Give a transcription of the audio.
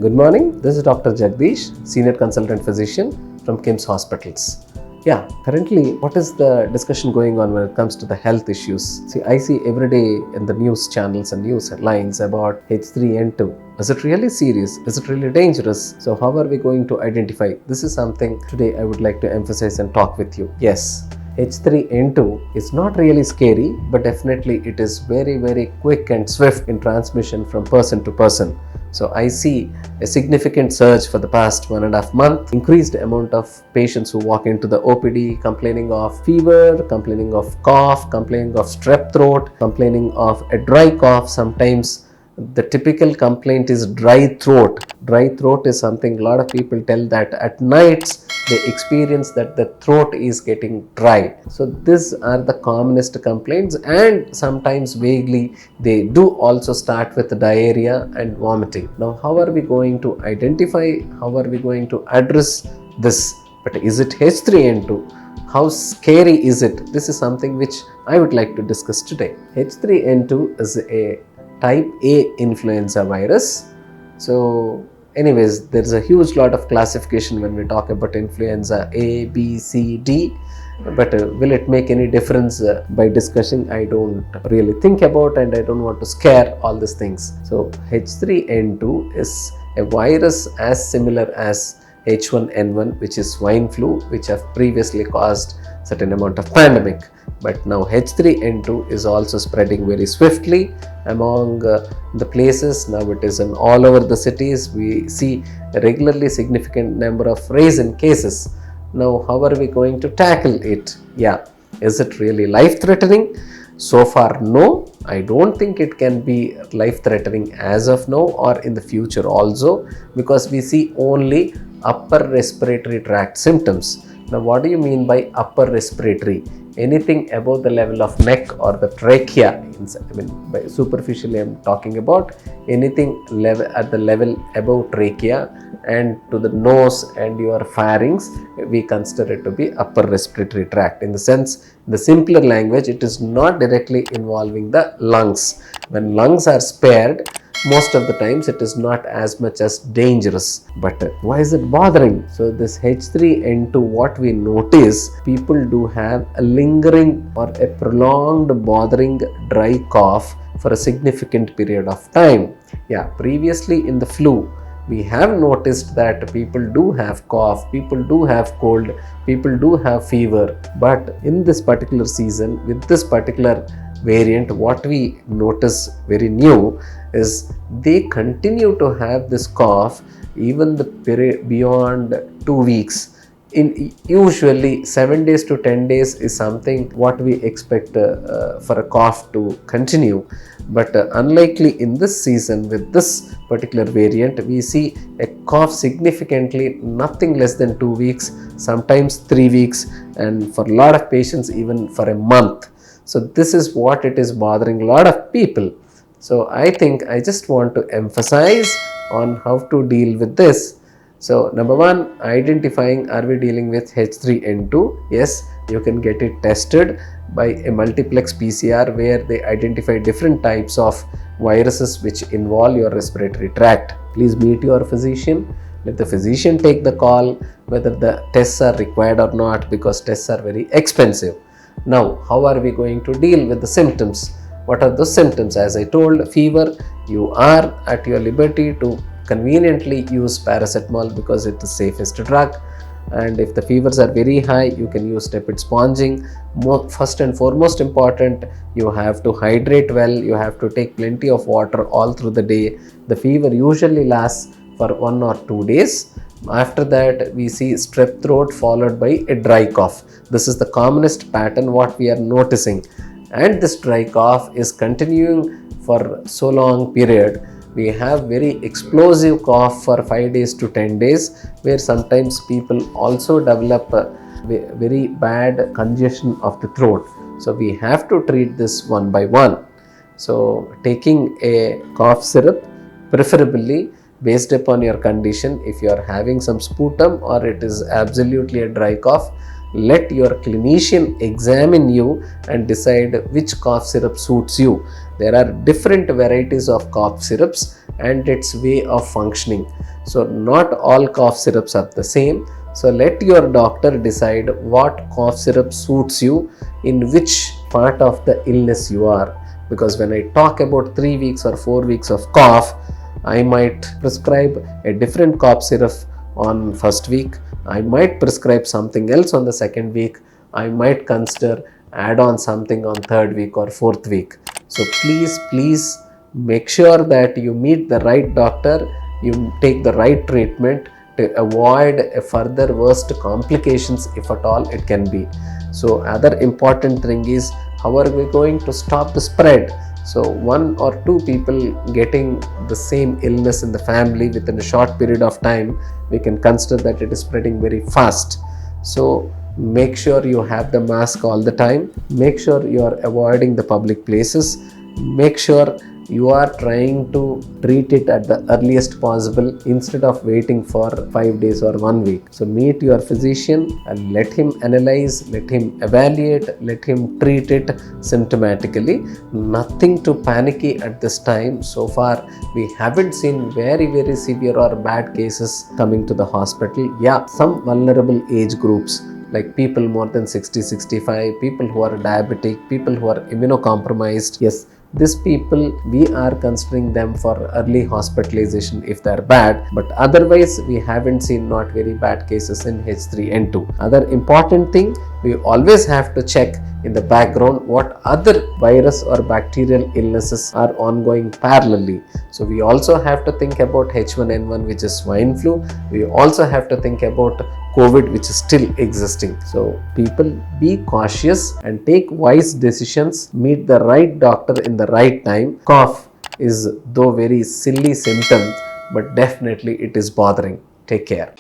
Good morning, this is Dr. Jagadeesh, Senior Consultant Physician from KIMS Hospitals. Currently, what is the discussion going on when it comes to the health issues? See, I see every day in the news channels and news headlines about H3N2. Is it really serious? Is it really dangerous? So how are we going to identify? This is something today I would like to emphasize and talk with you. Yes, H3N2 is not really scary, but definitely it is very quick and swift in transmission from person to person. So I see a significant surge for the past 1.5 months, increased amount of patients who walk into the OPD complaining of fever, complaining of cough, complaining of strep throat, complaining of a dry cough. Sometimes the typical complaint is dry throat. Dry throat is something a lot of people tell that at nights they experience that the throat is getting dry. So these are the commonest complaints, and sometimes vaguely they do also start with diarrhea and vomiting. Now how are we going to identify, how are we going to address this? But is it H3N2? How scary is it? This is something which I would like to discuss today. H3N2 is a type A influenza virus. So anyways, there's a huge lot of classification when we talk about influenza A, B, C, D. But will it make any difference by discussing? I don't really think about, and I don't want to scare all these things. So H3N2 is a virus as similar as H1N1, which is swine flu, which have previously caused certain amount of pandemic. But now H3N2 is also spreading very swiftly among the places. Now it is in all over the cities. We see a regularly significant number of rise in cases. Now how are we going to tackle it? Is it really life-threatening? So far, no. I don't think it can be life-threatening as of now or in the future also, because we see only upper respiratory tract symptoms. Now what do you mean by upper respiratory? Anything above the level of neck or the trachea. By superficially I'm talking about anything at the level above trachea and to the nose and your pharynx, we consider it to be upper respiratory tract. In the sense, in the simpler language, it is not directly involving the lungs. When lungs are spared, most of the times it is not as much as dangerous. But why is it bothering? So this H3N2, what we notice, people do have a lingering or a prolonged bothering dry cough for a significant period of time. Previously in the flu, we have noticed that people do have cough, people do have cold, people do have fever. But in this particular season, with this particular variant, what we notice very new is they continue to have this cough even the period beyond 2 weeks. In usually 7 days to 10 days is something what we expect for a cough to continue. But unlikely in this season with this particular variant, we see a cough significantly nothing less than 2 weeks, sometimes 3 weeks, and for a lot of patients even for a month. So this is what it is bothering a lot of people. So I think I just want to emphasize on how to deal with this. So number one, identifying, are we dealing with H3N2? Yes, you can get it tested by a multiplex PCR where they identify different types of viruses which involve your respiratory tract. Please meet your physician. Let the physician take the call whether the tests are required or not, because tests are very expensive. Now, how are we going to deal with the symptoms? What are the symptoms? As I told, fever, you are at your liberty to conveniently use paracetamol because it's the safest drug. And if the fevers are very high, you can use tepid sponging. First and foremost important, you have to hydrate well, you have to take plenty of water all through the day. The fever usually lasts for 1 or 2 days. After that, we see strep throat followed by a dry cough. This is the commonest pattern what we are noticing. And this dry cough is continuing for so long period. We have very explosive cough for 5 days to 10 days, where sometimes people also develop a very bad congestion of the throat. So we have to treat this one by one. So taking a cough syrup, preferably based upon your condition. If you are having some sputum or it is absolutely a dry cough, let your clinician examine you and decide which cough syrup suits you. There are different varieties of cough syrups and its way of functioning. So not all cough syrups are the same. So let your doctor decide what cough syrup suits you in which part of the illness you are. Because when I talk about 3 weeks or 4 weeks of cough, I might prescribe a different cough syrup on first week. I might prescribe something else on the second week. I might consider add on something on third week or fourth week. So please make sure that you meet the right doctor, you take the right treatment to avoid a further worst complications if at all it can be. So other important thing is, how are we going to stop the spread? So one or two people getting the same illness in the family within a short period of time, we can consider that it is spreading very fast. So make sure you have the mask all the time. Make sure you are avoiding the public places. Make sure you are trying to treat it at the earliest possible instead of waiting for 5 days or 1 week. So meet your physician and let him analyze, let him evaluate, let him treat it symptomatically. Nothing to panicky at this time. So far we haven't seen very severe or bad cases coming to the hospital. Yeah, some vulnerable age groups like people more than 60-65, people who are diabetic, people who are immunocompromised. Yes, these people, we are considering them for early hospitalization if they are bad, but otherwise we haven't seen not very bad cases in H3N2. Other important thing, we always have to check in the background what other virus or bacterial illnesses are ongoing parallelly. So we also have to think about H1N1, which is swine flu. We also have to think about COVID, which is still existing. So people, be cautious and take wise decisions. Meet the right doctor in the right time. Cough is though very silly symptom, but definitely it is bothering. Take care.